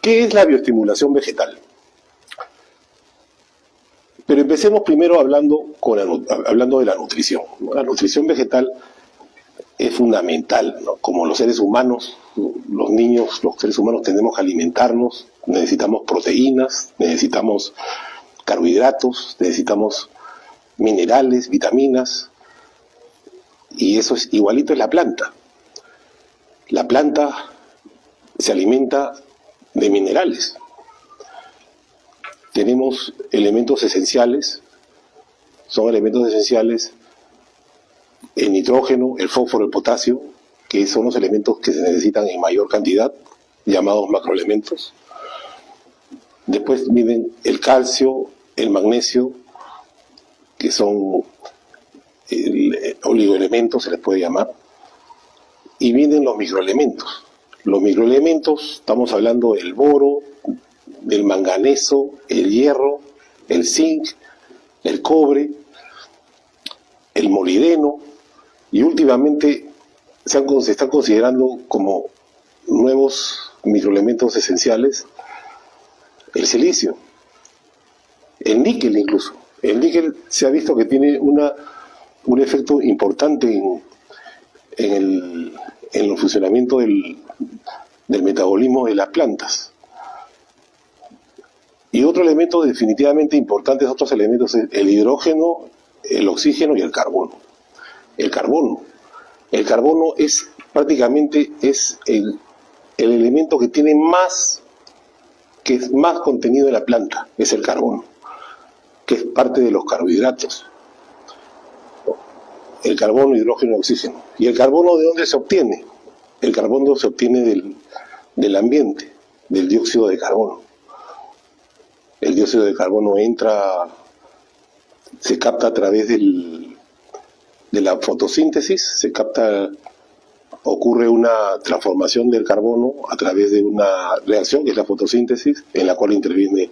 ¿Qué es la bioestimulación vegetal? Pero empecemos primero hablando de la nutrición. La nutrición vegetal es fundamental, ¿no? Como los seres humanos, los niños, los seres humanos tenemos que alimentarnos, necesitamos proteínas, necesitamos carbohidratos, necesitamos minerales, vitaminas, y eso es igualito en la planta. La planta se alimenta de minerales. Tenemos elementos esenciales, son elementos esenciales el nitrógeno, el fósforo, el potasio, que son los elementos que se necesitan en mayor cantidad, llamados macroelementos. Después vienen el calcio, el magnesio, que son oligoelementos, se les puede llamar, y vienen los microelementos. Los microelementos, estamos hablando del boro, del manganeso, el hierro, el zinc, el cobre, el molibdeno, y últimamente se están considerando como nuevos microelementos esenciales el silicio, el níquel incluso. El níquel se ha visto que tiene un efecto importante en el funcionamiento del metabolismo de las plantas. Y otro elemento definitivamente importante, otros elementos, es el hidrógeno, el oxígeno y el carbono. El carbono es prácticamente el elemento que tiene más contenido en la planta, es el carbono, que es parte de los carbohidratos. El carbono, hidrógeno y oxígeno. ¿Y el carbono de dónde se obtiene? El carbono se obtiene del ambiente, del dióxido de carbono. El dióxido de carbono se capta a través de la fotosíntesis, ocurre una transformación del carbono a través de una reacción que es la fotosíntesis, en la cual interviene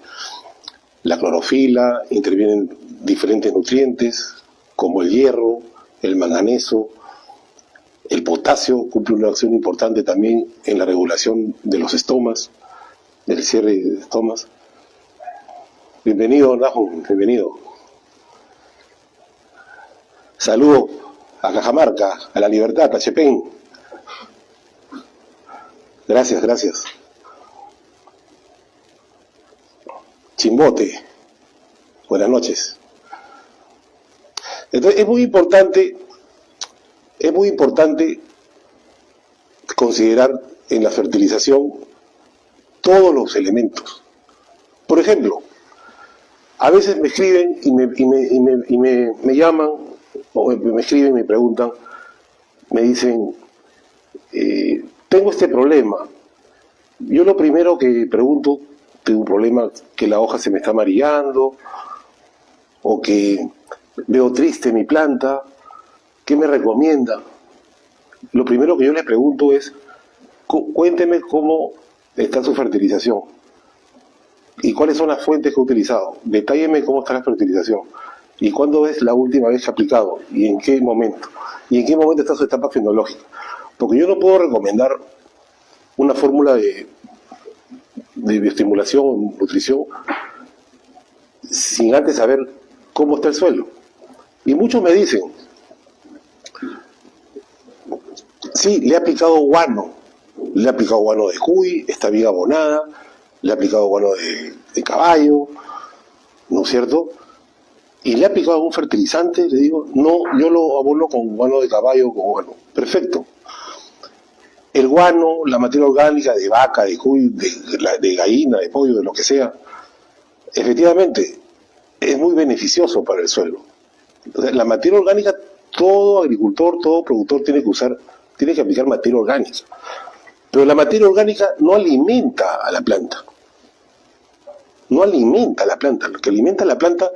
la clorofila, intervienen diferentes nutrientes como el hierro, el manganeso, el potasio cumple una acción importante también en la regulación de los estomas, del cierre de estomas. Bienvenido, Nahum, bienvenido. Saludo a Cajamarca, a La Libertad, a Chepén. Gracias, gracias. Chimbote, buenas noches. Entonces es muy importante considerar en la fertilización todos los elementos. Por ejemplo, a veces me escriben y me llaman, o me escriben y me preguntan, me dicen, tengo este problema. Yo lo primero que pregunto, tengo un problema que la hoja se me está amarillando, o que veo triste mi planta, ¿qué me recomienda? Lo primero que yo les pregunto es, cuénteme cómo está su fertilización y cuáles son las fuentes que ha utilizado. Detálleme cómo está la fertilización y cuándo es la última vez que ha aplicado y en qué momento. Y en qué momento está su etapa fenológica. Porque yo no puedo recomendar una fórmula de bioestimulación o nutrición sin antes saber cómo está el suelo. Y muchos me dicen, sí, le he aplicado guano de cuy, está bien abonada, le he aplicado guano de caballo, ¿no es cierto? Y le he aplicado algún fertilizante, le digo, no, yo lo abono con guano de caballo, con guano. Perfecto. El guano, la materia orgánica de vaca, de cuy, de gallina, de pollo, de lo que sea, efectivamente es muy beneficioso para el suelo. Entonces, la materia orgánica, todo agricultor, todo productor tiene que aplicar materia orgánica. Pero la materia orgánica no alimenta a la planta. No alimenta a la planta. Lo que alimenta a la planta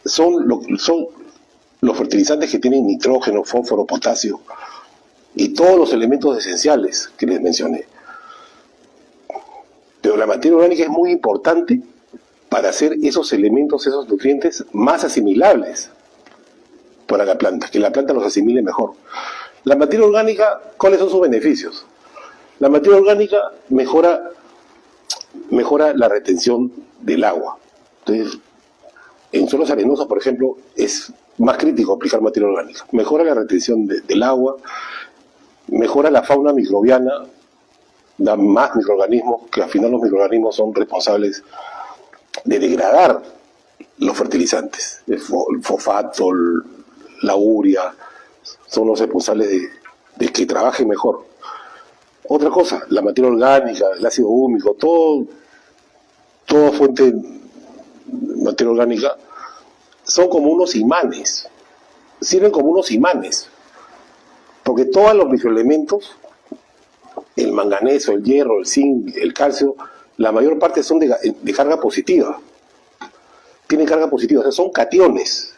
son los fertilizantes que tienen nitrógeno, fósforo, potasio y todos los elementos esenciales que les mencioné. Pero la materia orgánica es muy importante para hacer esos elementos, esos nutrientes más asimilables para la planta, que la planta los asimile mejor. La materia orgánica, ¿cuáles son sus beneficios? La materia orgánica mejora mejora la retención del agua. Entonces, en suelos arenosos, por ejemplo, es más crítico aplicar materia orgánica. Mejora la retención del agua, mejora la fauna microbiana, da más microorganismos, que al final los microorganismos son responsables de degradar los fertilizantes. El fosfato, la urea, son los responsables de que trabajen mejor. Otra cosa, la materia orgánica, el ácido húmico, toda fuente de materia orgánica son como unos imanes, sirven como unos imanes, porque todos los microelementos, el manganeso, el hierro, el zinc, el calcio, la mayor parte son de carga positiva, tienen carga positiva, o sea, son cationes.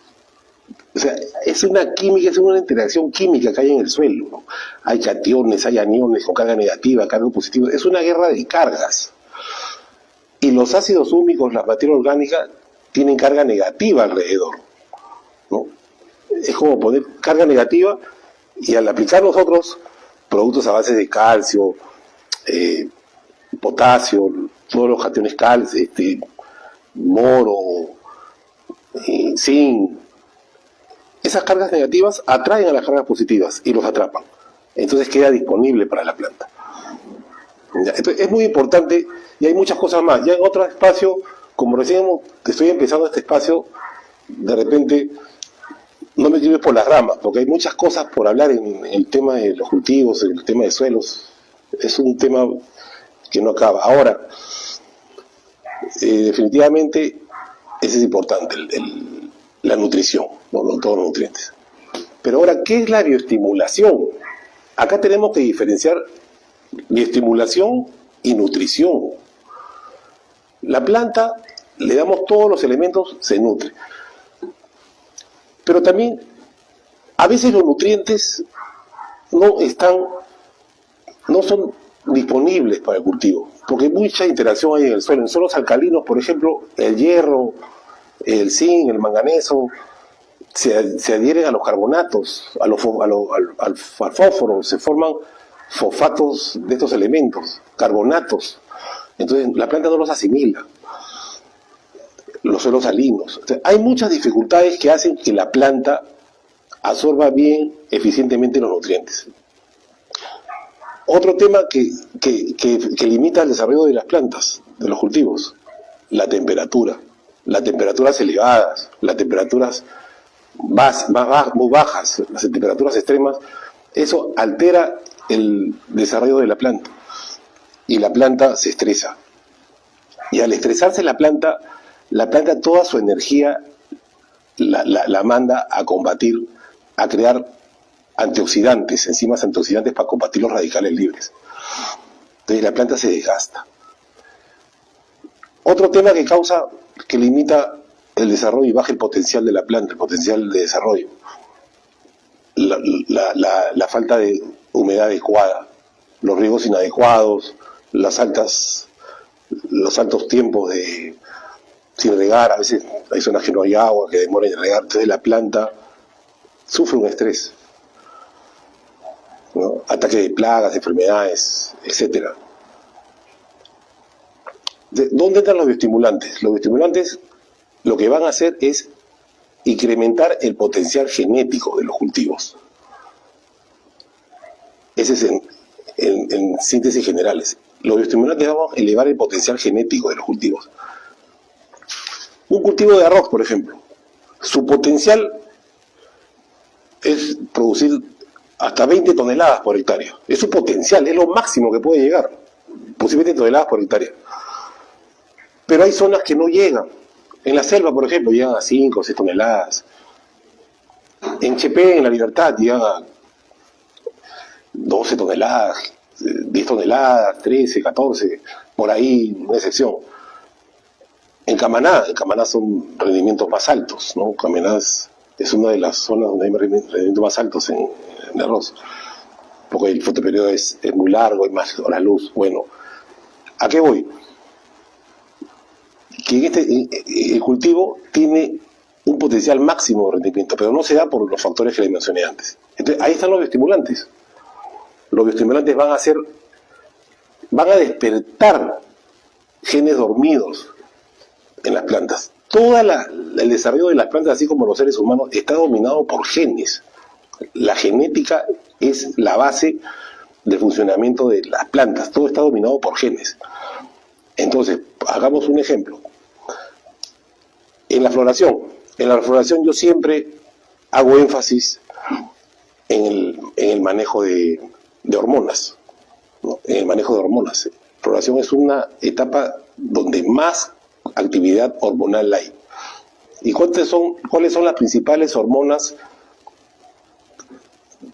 O sea, es una química, es una interacción química que hay en el suelo, ¿no? Hay cationes, hay aniones con carga negativa, carga positiva, es una guerra de cargas. Y los ácidos húmicos, la materia orgánica, tienen carga negativa alrededor, ¿no? Es como poner carga negativa y al aplicar nosotros productos a base de calcio, potasio, todos los cationes calcio, boro, zinc, esas cargas negativas atraen a las cargas positivas y los atrapan. Entonces queda disponible para la planta. Entonces, es muy importante y hay muchas cosas más. Ya en otro espacio, como recién estoy empezando este espacio, de repente no me quiero ir por las ramas, porque hay muchas cosas por hablar en el tema de los cultivos, en el tema de suelos. Es un tema que no acaba. Ahora, definitivamente, eso es importante, la nutrición, no todos los nutrientes. Pero ahora, ¿qué es la bioestimulación? Acá tenemos que diferenciar bioestimulación y nutrición. La planta, le damos todos los elementos, se nutre. Pero también, a veces los nutrientes no son disponibles para el cultivo, porque mucha interacción hay en el suelo. En suelos alcalinos, por ejemplo, el hierro, el zinc, el manganeso, se adhieren a los carbonatos, al fósforo, se forman fosfatos de estos elementos, carbonatos. Entonces la planta no los asimila. Los suelos salinos. Entonces, hay muchas dificultades que hacen que la planta absorba bien, eficientemente los nutrientes. Otro tema que limita el desarrollo de las plantas, de los cultivos, la temperatura. Las temperaturas elevadas, las temperaturas muy bajas, las temperaturas extremas, eso altera el desarrollo de la planta. Y la planta se estresa. Y al estresarse la planta toda su energía la manda a combatir, a crear antioxidantes, enzimas antioxidantes para combatir los radicales libres. Entonces la planta se desgasta. Otro tema que limita el desarrollo y baja el potencial de la planta, el potencial de desarrollo, la falta de humedad adecuada, los riegos inadecuados, los altos tiempos sin regar. A veces hay zonas que no hay agua, que demoran en regar, entonces la planta sufre un estrés, ¿no? Ataque de plagas, de enfermedades, etcétera. ¿Dónde entran los bioestimulantes? Los bioestimulantes lo que van a hacer es incrementar el potencial genético de los cultivos. Ese es en síntesis generales. Los bioestimulantes van a elevar el potencial genético de los cultivos. Un cultivo de arroz, por ejemplo, su potencial es producir hasta 20 toneladas por hectárea. Es su potencial, es lo máximo que puede llegar, posiblemente toneladas por hectárea. Pero hay zonas que no llegan. En la selva, por ejemplo, llegan a 5 o 6 toneladas. En Chepén, en La Libertad, llegan a 12 toneladas, 10 toneladas, 13, 14, por ahí, una excepción. En Camaná son rendimientos más altos, ¿no? Camaná es una de las zonas donde hay rendimientos más altos en arroz, porque el fotoperiodo es muy largo, hay más horas luz. Bueno, ¿a qué voy? Que el cultivo tiene un potencial máximo de rendimiento, pero no se da por los factores que les mencioné antes. Entonces, ahí están los bioestimulantes. Los bioestimulantes van a despertar genes dormidos en las plantas. Todo el desarrollo de las plantas, así como los seres humanos, está dominado por genes. La genética es la base del funcionamiento de las plantas. Todo está dominado por genes. Entonces, hagamos un ejemplo. En la floración yo siempre hago énfasis en el manejo de hormonas, ¿no? En el manejo de hormonas. Floración es una etapa donde más actividad hormonal hay. ¿Y cuáles son las principales hormonas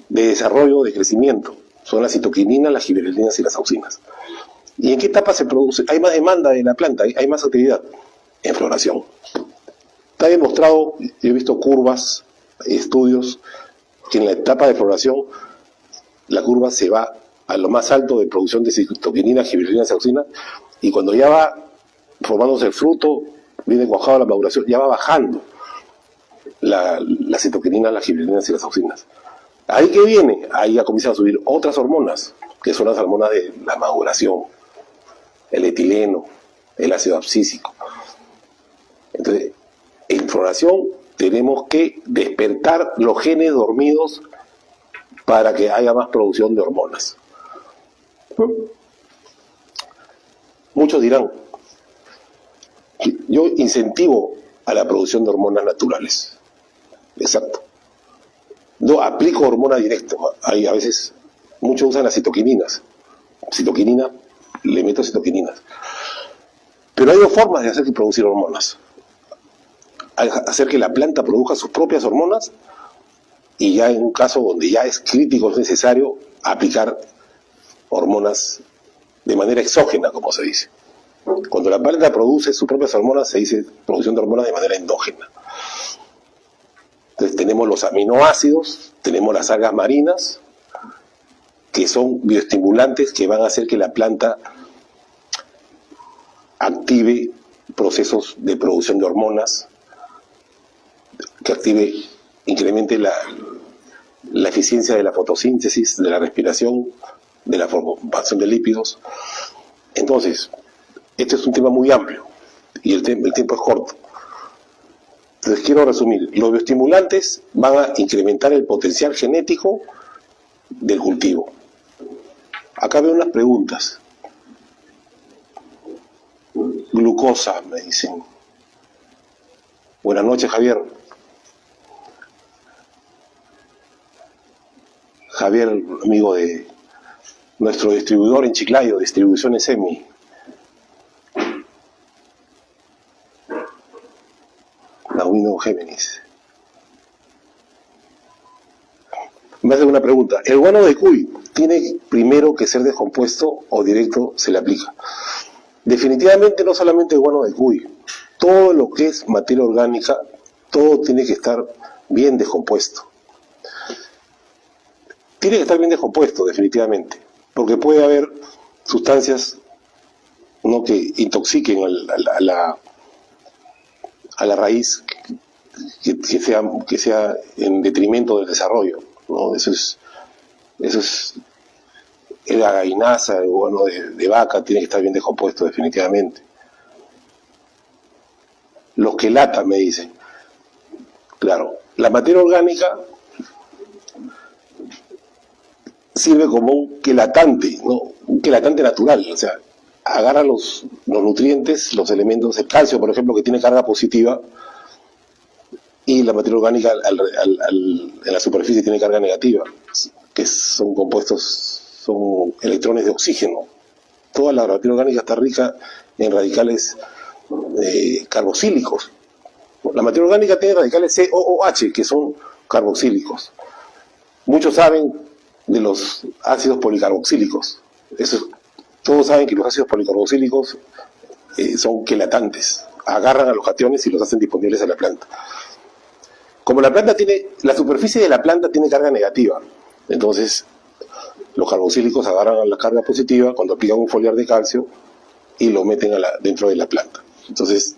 de desarrollo, de crecimiento? Son las citoquininas, las gibberelinas y las auxinas. ¿Y en qué etapa se produce? Hay más demanda de la planta, hay más actividad en floración. Está demostrado, yo he visto curvas, estudios, que en la etapa de floración la curva se va a lo más alto de producción de citoquininas, gibberelinas y auxinas, y cuando ya va formándose el fruto, viene cuajado la maduración, ya va bajando la citoquinina, las gibberelinas y las auxinas. ¿Ahí qué viene? Ahí ya comienzan a subir otras hormonas, que son las hormonas de la maduración, el etileno, el ácido abscísico. Entonces, en floración tenemos que despertar los genes dormidos para que haya más producción de hormonas. Muchos dirán, yo incentivo a la producción de hormonas naturales. Exacto. No aplico hormona directa. Hay a veces, muchos usan las citoquininas. Citoquinina, le meto citoquininas. Pero hay dos formas de hacer que producir hormonas. Hacer que la planta produzca sus propias hormonas, y ya en un caso donde ya es crítico, es necesario aplicar hormonas de manera exógena, como se dice. Cuando la planta produce sus propias hormonas, se dice producción de hormonas de manera endógena. Entonces tenemos los aminoácidos, tenemos las algas marinas, que son bioestimulantes que van a hacer que la planta active procesos de producción de hormonas, que incremente la eficiencia de la fotosíntesis, de la respiración, de la formación de lípidos. Entonces, este es un tema muy amplio y el tiempo es corto. Entonces quiero resumir. Los bioestimulantes van a incrementar el potencial genético del cultivo. Acá veo unas preguntas. Glucosa, me dicen. Buenas noches, Javier. Javier, amigo de nuestro distribuidor en Chiclayo, Distribuciones Semi. Nauino Géminis. Me hace una pregunta. ¿El guano de cuy tiene primero que ser descompuesto o directo se le aplica? Definitivamente no solamente el guano de cuy. Todo lo que es materia orgánica, todo tiene que estar bien descompuesto. Tiene que estar bien descompuesto, definitivamente, porque puede haber sustancias, ¿no?, que intoxiquen a la raíz, que sea en detrimento del desarrollo, ¿no? Eso es la gallinaza, el guano de vaca, tiene que estar bien descompuesto, definitivamente. Los quelata, me dicen. Claro, la materia orgánica sirve como un quelatante, ¿no? Un quelatante natural, o sea, agarra los nutrientes, los elementos, el calcio, por ejemplo, que tiene carga positiva, y la materia orgánica en la superficie tiene carga negativa, que son compuestos, son electrones de oxígeno. Toda la materia orgánica está rica en radicales carboxílicos. La materia orgánica tiene radicales COOH, que son carboxílicos. Muchos saben de los ácidos policarboxílicos. Todos saben que los ácidos policarboxílicos son quelatantes. Agarran a los cationes y los hacen disponibles a la planta. Como la superficie de la planta tiene carga negativa, entonces los carboxílicos agarran a la carga positiva cuando aplican un foliar de calcio y lo meten dentro de la planta. Entonces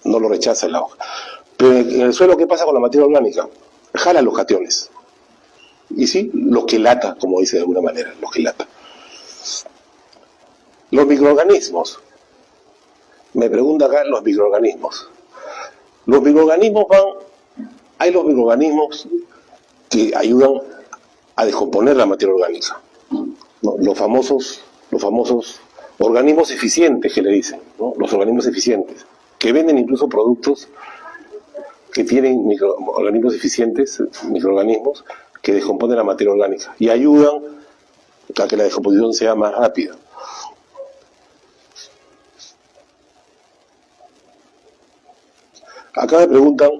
no lo rechaza la hoja. Pero en el suelo, ¿qué pasa con la materia orgánica? Jala los cationes. Y sí, los quelata, como dice de alguna manera, los quelata. Los microorganismos. Me pregunta acá los microorganismos. Los microorganismos hay los microorganismos que ayudan a descomponer la materia orgánica, ¿no? Los famosos organismos eficientes que le dicen, ¿no? Los organismos eficientes, que venden incluso productos que tienen organismos eficientes, microorganismos, que descomponen la materia orgánica y ayudan a que la descomposición sea más rápida. Acá me preguntan,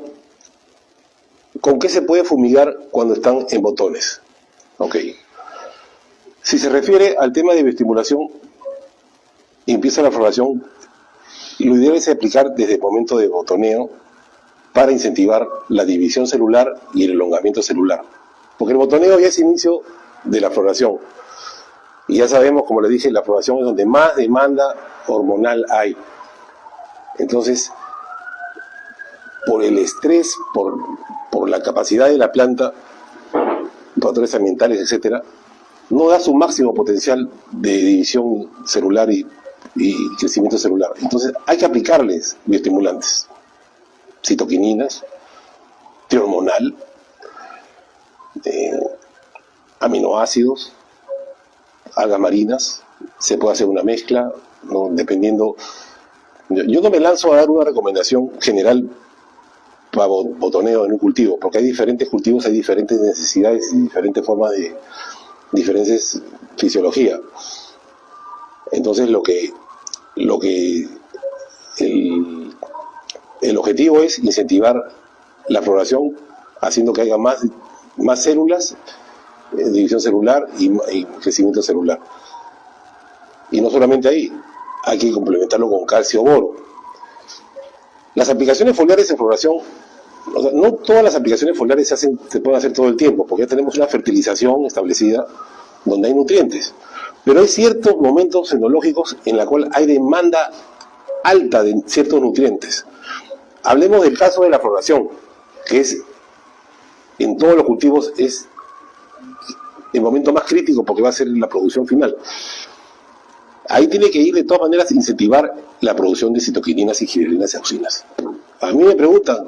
¿con qué se puede fumigar cuando están en botones? Ok. Si se refiere al tema de bioestimulación, empieza la floración, y lo ideal es aplicar desde el momento de botoneo para incentivar la división celular y el elongamiento celular. Porque el botoneo ya es inicio de la floración. Y ya sabemos, como les dije, la floración es donde más demanda hormonal hay. Entonces, por el estrés, por la capacidad de la planta, factores ambientales, etcétera, no da su máximo potencial de división celular y crecimiento celular. Entonces hay que aplicarles bioestimulantes, citoquininas, trihormonal, aminoácidos, algas marinas. Se puede hacer una mezcla, ¿no? Dependiendo. Yo no me lanzo a dar una recomendación general para botoneo en un cultivo, porque hay diferentes cultivos, hay diferentes necesidades y diferentes formas de diferentes fisiología. Entonces el objetivo es incentivar la floración haciendo que haya más células, división celular y crecimiento celular. Y no solamente ahí, hay que complementarlo con calcio, boro. Las aplicaciones foliares en floración, o sea, no todas las aplicaciones foliares se pueden hacer todo el tiempo, porque ya tenemos una fertilización establecida donde hay nutrientes. Pero hay ciertos momentos enológicos en la cual hay demanda alta de ciertos nutrientes. Hablemos del caso de la floración, que es, en todos los cultivos, es el momento más crítico porque va a ser la producción final. Ahí tiene que ir de todas maneras incentivar la producción de citoquininas y gibberelinas y auxinas. A mí me preguntan,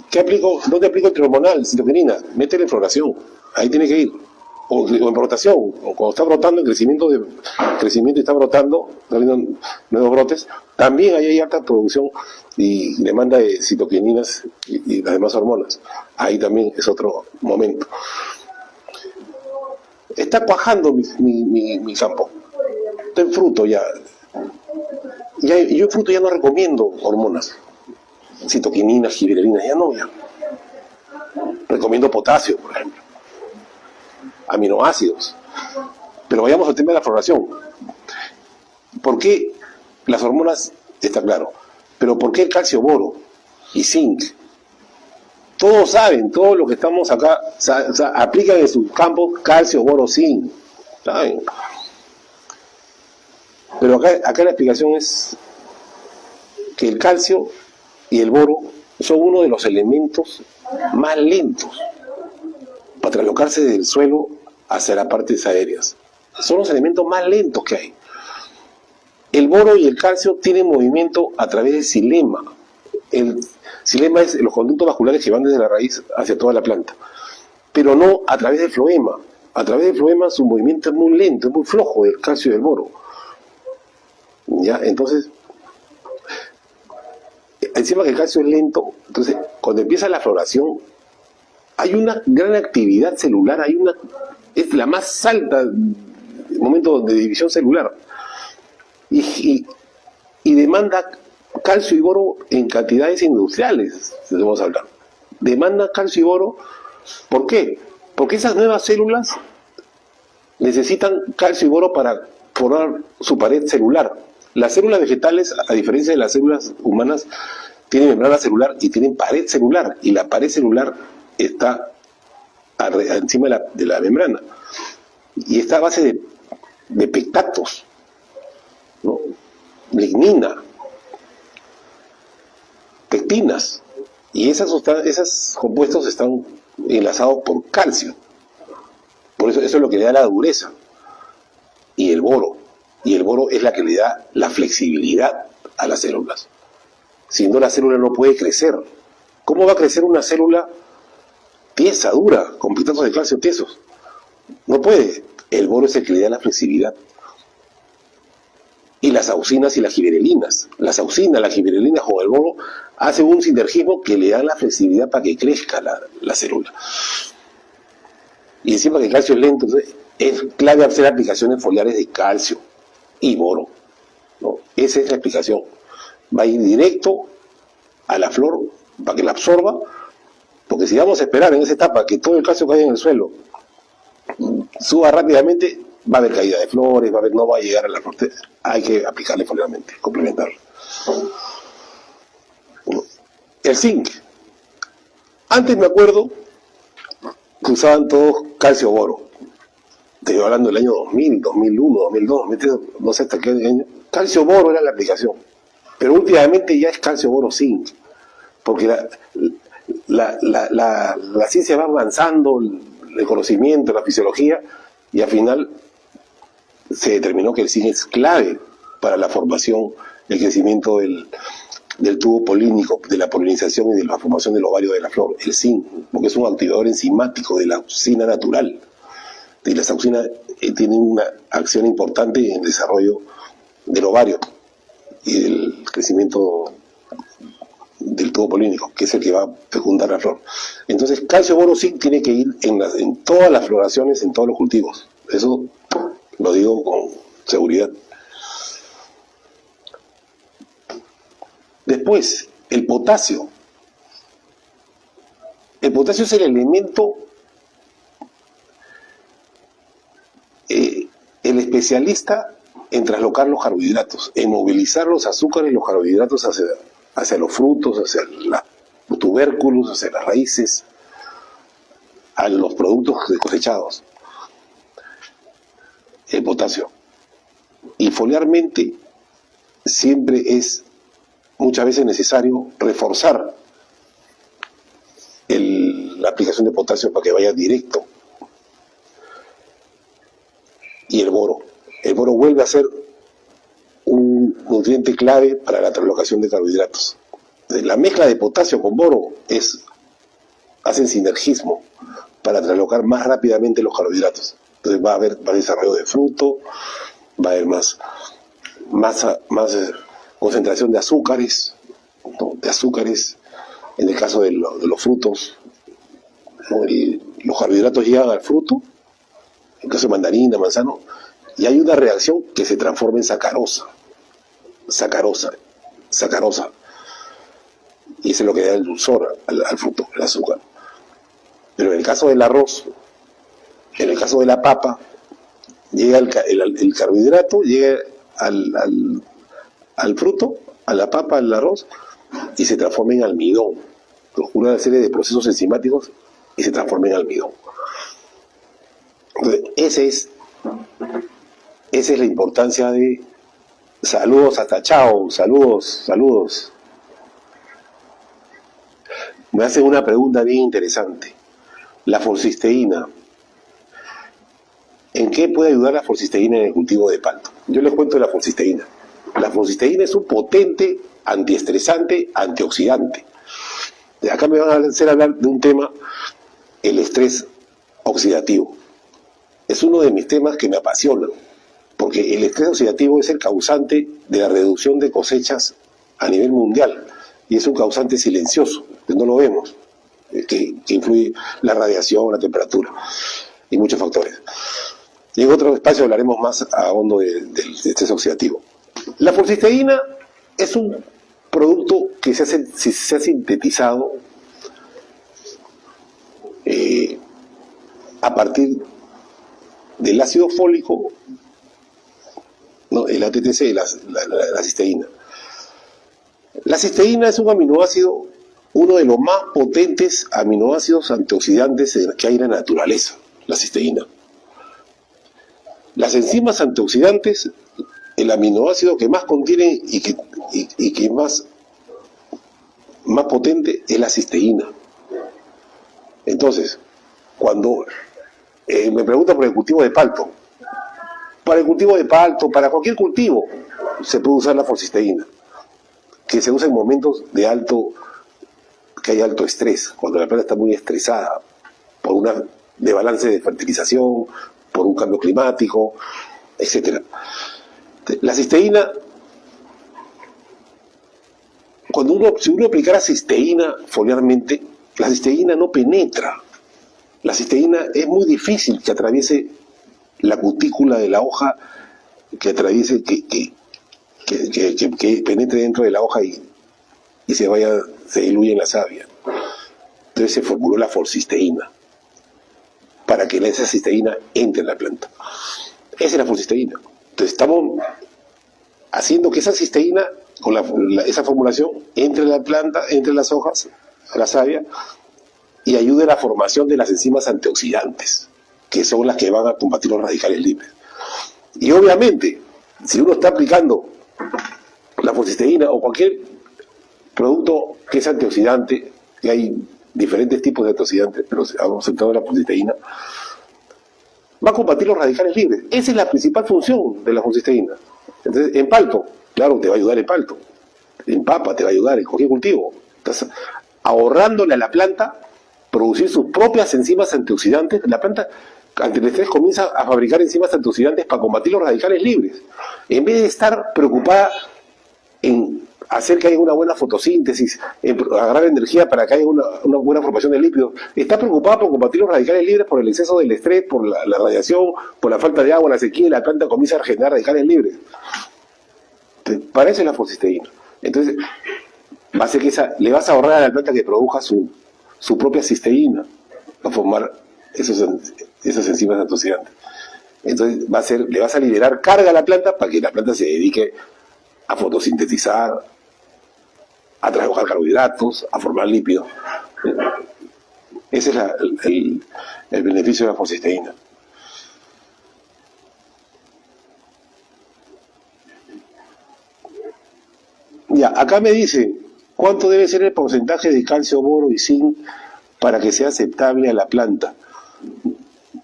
¿qué aplico? ¿Dónde aplico el trihormonal, citoquinina? Métele en floración, ahí tiene que ir. O en brotación, o cuando está brotando, en crecimiento está brotando, está habiendo nuevos brotes, también ahí hay alta producción y demanda de citoquininas y las demás hormonas. Ahí también es otro momento. Está cuajando mi campo. Está en fruto ya. Yo en fruto ya no recomiendo hormonas, citoquininas, gibberelinas, ya no, ya. Recomiendo potasio, por ejemplo, aminoácidos. Pero vayamos al tema de la floración. ¿Por qué las hormonas? Está claro. Pero ¿por qué el calcio, boro y zinc? Todos saben, todos los que estamos acá, aplican en sus campos calcio, boro, zinc. ¿Saben? Pero acá la explicación es que el calcio y el boro son uno de los elementos más lentos para traslocarse del suelo hacia las partes aéreas. Son los elementos más lentos que hay. El boro y el calcio tienen movimiento a través del xilema. El xilema es los conductos vasculares que van desde la raíz hacia toda la planta, pero no a través del floema. A través del floema su movimiento es muy lento, es muy flojo, el calcio y el boro. ¿Ya? Entonces, encima que el calcio es lento, entonces cuando empieza la floración hay una gran actividad celular, es la más alta momento de división celular y demanda calcio y boro en cantidades industriales, debemos hablar. Demanda calcio y boro, ¿por qué? Porque esas nuevas células necesitan calcio y boro para formar su pared celular. Las células vegetales, a diferencia de las células humanas, tienen membrana celular y tienen pared celular, y la pared celular está encima de la membrana y está a base de pectatos, ¿no? Lignina, pectinas, y esos compuestos están enlazados por calcio. Por eso es lo que le da la dureza. Y el boro es la que le da la flexibilidad a las células. Si no, la célula no puede crecer. ¿Cómo va a crecer una célula tiesa, dura, con pitatos de calcio tiesos? No puede. El boro es el que le da la flexibilidad. Y las auxinas y las giberelinas. Las auxinas, las giberelinas con el boro hacen un sinergismo que le da la flexibilidad para que crezca la célula. Y encima que el calcio es lento, entonces es clave hacer aplicaciones foliares de calcio y boro, ¿no? Esa es la explicación. Va a ir directo a la flor para que la absorba, porque si vamos a esperar en esa etapa que todo el calcio caiga en el suelo, suba rápidamente, va a haber caída de flores, no va a llegar a la flor. Hay que aplicarle foliarmente, complementarlo. El zinc. Antes me acuerdo que usaban todos calcio-boro. Estoy hablando del año 2000, 2001, 2002, 2003, no sé hasta qué año. Calcio-boro era la aplicación. Pero últimamente ya es calcio-boro-zinc. Porque la ciencia va avanzando, el conocimiento, la fisiología, y al final se determinó que el zinc es clave para la formación, el crecimiento del tubo polínico, de la polinización y de la formación del ovario de la flor, el zinc, porque es un activador enzimático de la auxina natural. Y las auxinas tienen una acción importante en el desarrollo del ovario y del crecimiento del tubo polínico, que es el que va a fecundar la flor. Entonces, calcio, boro, zinc tiene que ir en todas las floraciones, en todos los cultivos. Eso lo digo con seguridad. Después, el potasio. El potasio es el elemento, el especialista en traslocar los carbohidratos, en movilizar los azúcares y los carbohidratos hacia los frutos, hacia los tubérculos, hacia las raíces, a los productos cosechados. El potasio. Y foliarmente siempre es muchas veces necesario reforzar la aplicación de potasio para que vaya directo. Y el boro. El boro vuelve a ser un nutriente clave para la translocación de carbohidratos. La mezcla de potasio con boro hacen sinergismo para translocar más rápidamente los carbohidratos. Entonces va a haber más desarrollo de fruto, va a haber más concentración de azúcares, ¿no? De azúcares, en el caso de los frutos, ¿no? Y los carbohidratos llegan al fruto, en el caso de mandarina, manzano, y hay una reacción que se transforma en sacarosa, y eso es lo que da el dulzor al fruto, el azúcar. Pero en el caso del arroz, en el caso de la papa, llega el carbohidrato, llega al fruto, a la papa, al arroz, y se transforma en almidón. Ocurre una serie de procesos enzimáticos y se transforma en almidón. Entonces, esa es la importancia de... Saludos hasta chao, saludos. Me hacen una pregunta bien interesante. La forcisteína. ¿En qué puede ayudar la forcisteína en el cultivo de palto? Yo les cuento de la forcisteína. La forcisteína es un potente antiestresante, antioxidante. Acá me van a hacer hablar de un tema, el estrés oxidativo. Es uno de mis temas que me apasionan, porque el estrés oxidativo es el causante de la reducción de cosechas a nivel mundial, y es un causante silencioso, que no lo vemos, que influye la radiación, la temperatura y muchos factores. Y en otro espacio hablaremos más a fondo del estrés oxidativo. La forcisteína es un producto que se ha sintetizado a partir del ácido fólico, ¿no? El ATTC, la cisteína. La cisteína es un aminoácido, uno de los más potentes aminoácidos antioxidantes que hay en la naturaleza, la cisteína. Las enzimas antioxidantes, el aminoácido que más contienen y que más potente es la cisteína. Entonces, cuando me preguntan por el cultivo de palto, para el cultivo de palto, para cualquier cultivo, se puede usar la forcisteína. que se usa en momentos que hay alto estrés, cuando la planta está muy estresada por una desbalance de fertilización, por un cambio climático, etc. La cisteína, si uno aplicara cisteína foliarmente, la cisteína no penetra. La cisteína es muy difícil que atraviese la cutícula de la hoja, que atraviese, que penetre dentro de la hoja y se diluye en la savia. Entonces se formuló la forcisteína, para que esa cisteína entre en la planta. Esa es la forcisteína. Entonces estamos haciendo que esa cisteína, con esa formulación, entre en la planta, entre las hojas, a la savia, y ayude a la formación de las enzimas antioxidantes, que son las que van a combatir los radicales libres. Y obviamente, si uno está aplicando la forcisteína o cualquier producto que es antioxidante, que hay diferentes tipos de antioxidantes, pero hemos centrado en la forcisteína, va a combatir los radicales libres. Esa es la principal función de la forcisteína. Entonces, en palto, claro, te va a ayudar en palto. En papa te va a ayudar, en cualquier cultivo. Estás ahorrándole a la planta producir sus propias enzimas antioxidantes. La planta, ante el estrés, comienza a fabricar enzimas antioxidantes para combatir los radicales libres. En vez de estar preocupada en hacer que haya una buena fotosíntesis, en agarrar energía para que haya una buena formación de lípidos, está preocupada por combatir los radicales libres por el exceso del estrés, por la radiación, por la falta de agua, la sequía, y la planta comienza a generar radicales libres. Entonces, para eso es la forcisteína. Entonces, va a ser que le vas a ahorrar a la planta que produzca su propia cisteína para formar esas enzimas antioxidantes. Entonces le vas a liberar carga a la planta para que la planta se dedique a fotosintetizar, a trabajar carbohidratos, a formar lípidos. Ese es el beneficio de la forcisteína. Ya, acá me dice, ¿cuánto debe ser el porcentaje de calcio, boro y zinc para que sea aceptable a la planta?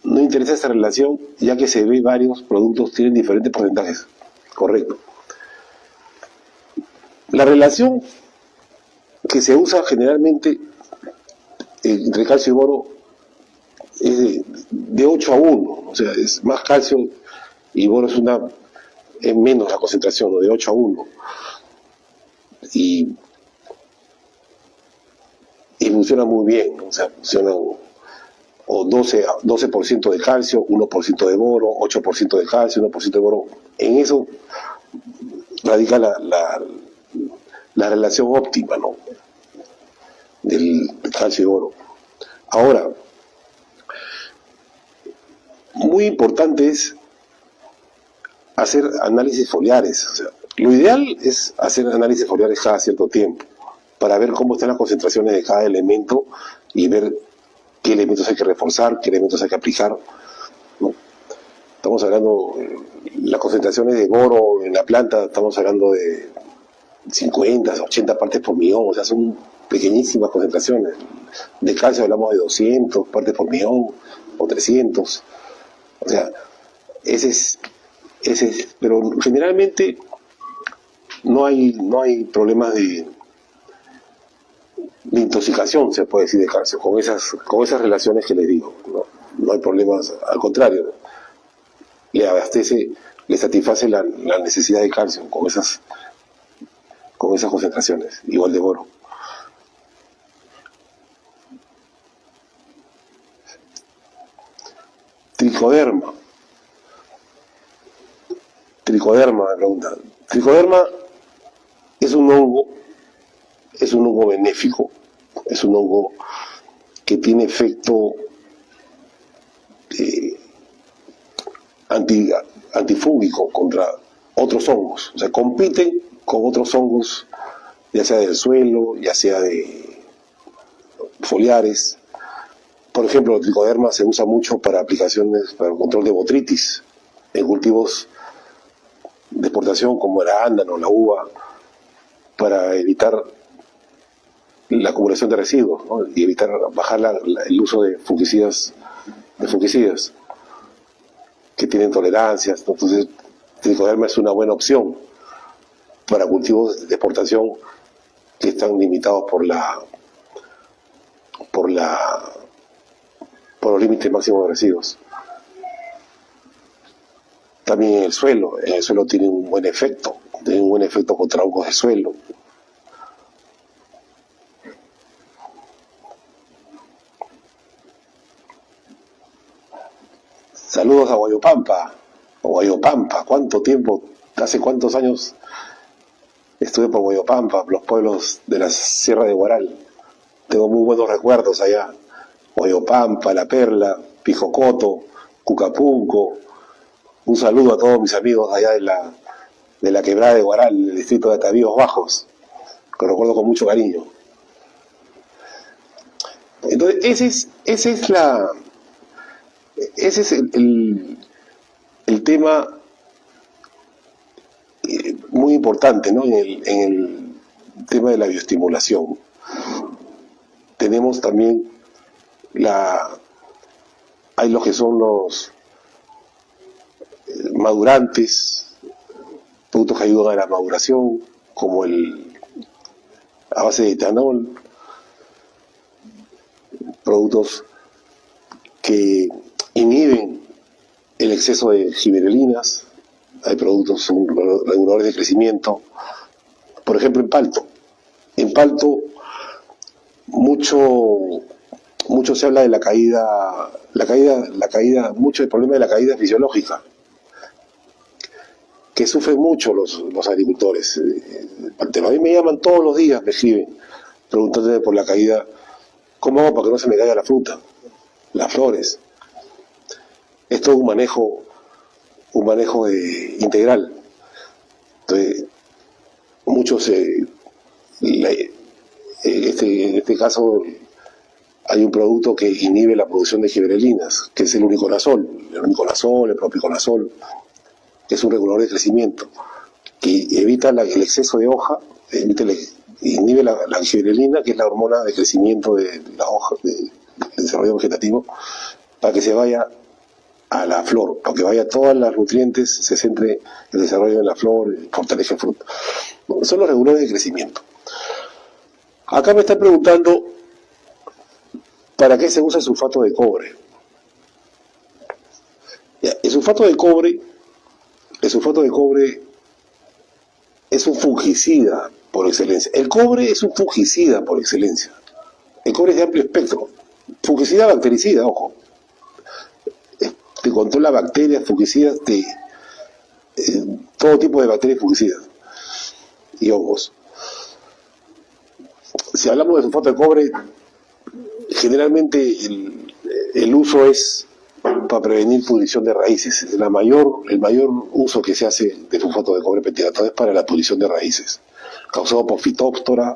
No interesa esta relación, ya que se ve varios productos tienen diferentes porcentajes. Correcto. La relación que se usa generalmente entre calcio y boro es de 8 a 1, o sea, es más calcio y boro es menos la concentración, ¿no? De 8 a 1. Y funciona muy bien, ¿no? O sea, funciona 12% de calcio, 1% de boro, 8% de calcio, 1% de boro. En eso radica la relación óptima, ¿no? Del calcio y boro. Ahora, muy importante es hacer análisis foliares. O sea, lo ideal es hacer análisis foliares cada cierto tiempo para ver cómo están las concentraciones de cada elemento y ver qué elementos hay que reforzar, qué elementos hay que aplicar, ¿no? Estamos hablando, las concentraciones de boro en la planta, estamos hablando de 50, 80 partes por millón, o sea, son pequeñísimas concentraciones. De calcio hablamos de 200 partes por millón o 300. O sea, ese es, pero generalmente no hay problemas de intoxicación, se puede decir, de calcio, con esas relaciones que les digo. No hay problemas, al contrario, le satisface la necesidad de calcio con esas concentraciones, igual de boro. Tricoderma me preguntan. Tricoderma es un hongo benéfico, es un hongo que tiene efecto antifúngico contra otros hongos, o sea, compiten con otros hongos, ya sea del suelo, ya sea de foliares. Por ejemplo, el tricoderma se usa mucho para aplicaciones para el control de botrytis en cultivos de exportación como el arándano, la uva, para evitar la acumulación de residuos, ¿no? Y bajar el uso de fungicidas que tienen tolerancias, ¿no? Entonces, tricoderma es una buena opción. para cultivos de exportación que están limitados por los límites máximos de residuos. También en el suelo tiene un buen efecto contra hongos de suelo. Saludos a Guayopampa, ¿cuánto tiempo, hace cuántos años estuve por Guayopampa, los pueblos de la Sierra de Huaral? Tengo muy buenos recuerdos allá. Guayopampa, La Perla, Pijocoto, Cucapunco. Un saludo a todos mis amigos allá de la quebrada de Huaral, el distrito de Atavíos Bajos, que recuerdo con mucho cariño. Entonces, ese es el tema muy importante, ¿no? En el tema de la bioestimulación. Tenemos también hay los que son los madurantes, productos que ayudan a la maduración, como a base de etanol, productos que inhiben el exceso de giberelinas. Hay productos reguladores de crecimiento, por ejemplo en palto mucho se habla de la caída, mucho del problema de la caída fisiológica, que sufren mucho los agricultores. A mí me llaman todos los días, me escriben, preguntándome por la caída. ¿Cómo hago para que no se me caiga la fruta, las flores? Es todo un manejo integral. Entonces, muchos, en este caso, hay un producto que inhibe la producción de giberelinas, que es el uniconazol, el propiconazol, que es un regulador de crecimiento, que evita el exceso de hoja, inhibe la giberelina, que es la hormona de crecimiento de la hoja, del desarrollo vegetativo, para que se vaya a la flor, para que vaya todos los nutrientes, se centre el desarrollo de la flor, fortalece el fruto. Son los reguladores de crecimiento. Acá me están preguntando ¿para qué se usa el sulfato de cobre? El sulfato de cobre es un fungicida por excelencia. El cobre es un fungicida por excelencia. El cobre es de amplio espectro. Fungicida bactericida, ojo. Te controla bacterias, fungicidas, todo tipo de bacterias fungicidas y hongos. Si hablamos de sulfato de cobre, generalmente el uso es para prevenir pudrición de raíces. El mayor uso que se hace de sulfato de cobre pentihidratado es para la pudrición de raíces, causado por Phytophthora,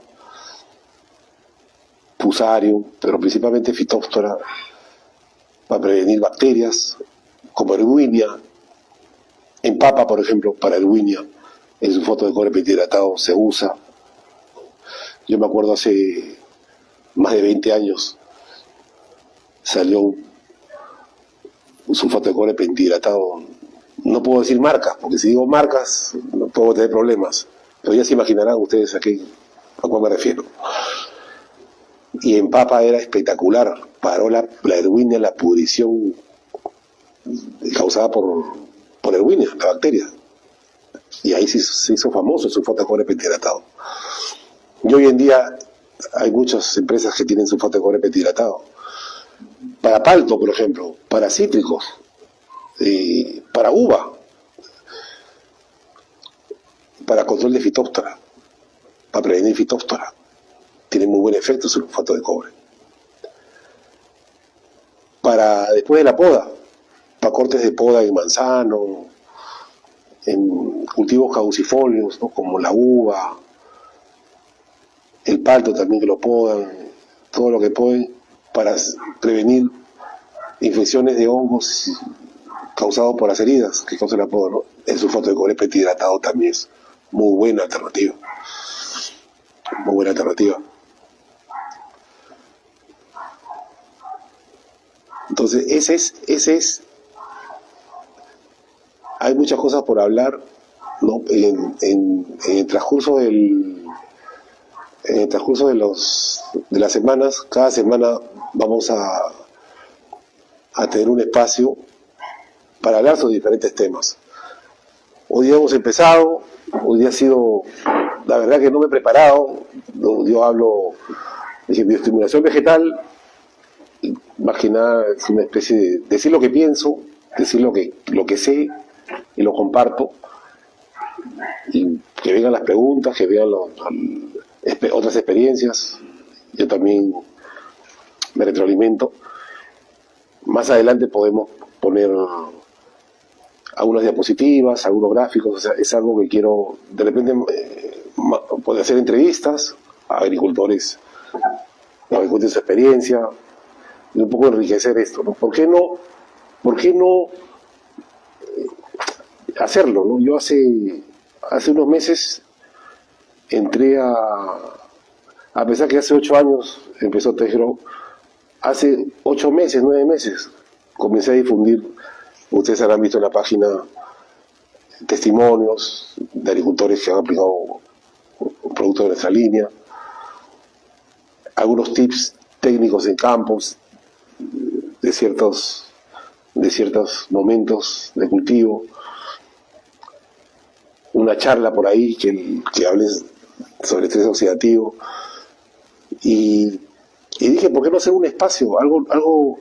Fusarium, pero principalmente Phytophthora, para prevenir bacterias como Erwinia. En papa, por ejemplo, para Erwinia, el sulfato de cobre pentihidratado se usa. Yo me acuerdo hace más de 20 años salió un sulfato de cobre pentihidratado. No puedo decir marcas, porque si digo marcas no puedo tener problemas, pero ya se imaginarán ustedes a cuál me refiero. Y en papa era espectacular, paró la Erwinia, la pudrición causada por Erwinia, la bacteria. Y ahí se hizo famoso el sulfato de cobre pentihidratado. Y hoy en día hay muchas empresas que tienen sulfato de cobre pentihidratado. Para palto, por ejemplo, para cítricos, para uva, para control de Phytophthora, para prevenir Phytophthora. Tiene muy buen efecto el sulfato de cobre. Para después de la poda, para cortes de poda en manzano, en cultivos caducifolios, ¿no? Como la uva, el palto también que lo podan, todo lo que pueden para prevenir infecciones de hongos causados por las heridas que causan la poda, ¿no? El sulfato de cobre pentihidratado también es muy buena alternativa. Muy buena alternativa. Entonces, ese es. Hay muchas cosas por hablar, ¿no? En el transcurso de las semanas, cada semana vamos a tener un espacio para hablar sobre diferentes temas. Hoy día hemos empezado, hoy día ha sido, la verdad que no me he preparado, yo hablo de bioestimulación vegetal, más que nada es una especie de decir lo que pienso, decir lo que sé y lo comparto, y que vengan las preguntas, que vean otras experiencias, yo también me retroalimento. Más adelante podemos poner algunas diapositivas, algunos gráficos, o sea, es algo que quiero, de repente, poder hacer entrevistas a agricultores de su experiencia, y un poco enriquecer esto, ¿no? ¿Por qué no hacerlo, ¿no? Yo hace unos meses entré a pesar que hace 8 años empezó Tejero, hace 8 meses, 9 meses, comencé a difundir, ustedes habrán visto en la página, testimonios de agricultores que han aplicado productos de nuestra línea, algunos tips técnicos en campos, de ciertos momentos de cultivo, una charla por ahí que hable sobre estrés oxidativo, y dije, ¿por qué no hacer un espacio, algo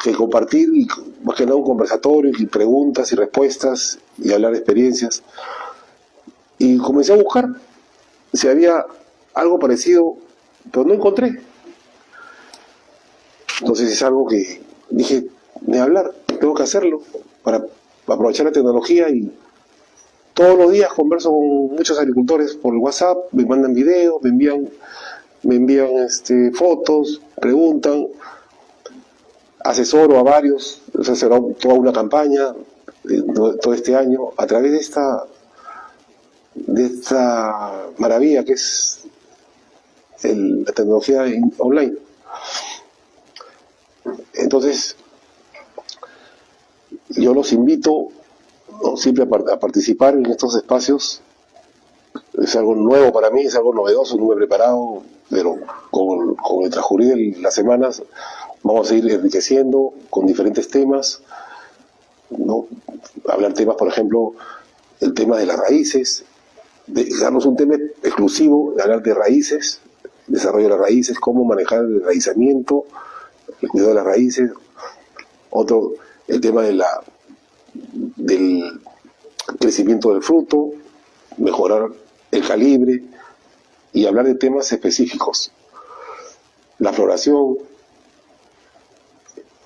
que compartir, y más que nada un conversatorio, y preguntas y respuestas, y hablar de experiencias? Y comencé a buscar si había algo parecido, pero no encontré. Entonces es algo que dije, de hablar, tengo que hacerlo para aprovechar la tecnología, y todos los días converso con muchos agricultores por el WhatsApp, me mandan videos, me envían fotos, preguntan, asesoro a varios, se será toda una campaña todo este año a través de esta maravilla que es la tecnología online. Entonces, yo los invito, ¿no?, siempre a participar en estos espacios. Es algo nuevo para mí, es algo novedoso, no me he preparado, pero con el transcurrir de las semanas vamos a ir enriqueciendo con diferentes temas, ¿no? Hablar temas, por ejemplo, el tema de las raíces, darnos un tema exclusivo, de hablar de raíces, desarrollo de las raíces, cómo manejar el enraizamiento, el cuidado de las raíces. Otro, el tema del crecimiento del fruto, mejorar el calibre, y hablar de temas específicos. La floración,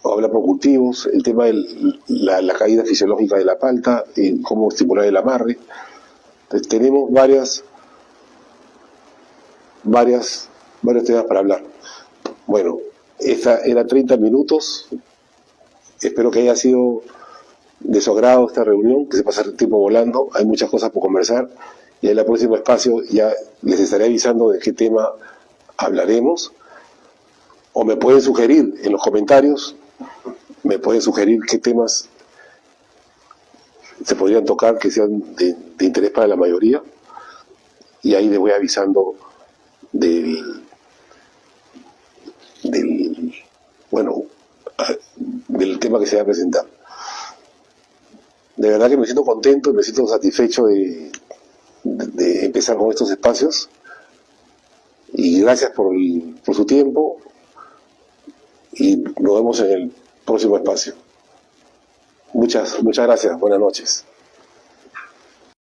o hablar por cultivos, el tema de la caída fisiológica de la palta, y cómo estimular el amarre. Entonces, tenemos varios temas para hablar. Bueno, esta era 30 minutos. Espero que haya sido de su agrado esta reunión, que se pasa el tiempo volando. Hay muchas cosas por conversar, y en el próximo espacio ya les estaré avisando de qué tema hablaremos, o me pueden sugerir en los comentarios, me pueden sugerir qué temas se podrían tocar que sean de interés para la mayoría, y ahí les voy avisando del tema que se va a presentar. De verdad que me siento contento y me siento satisfecho de empezar con estos espacios, y gracias por su tiempo, y nos vemos en el próximo espacio. Muchas gracias, buenas noches.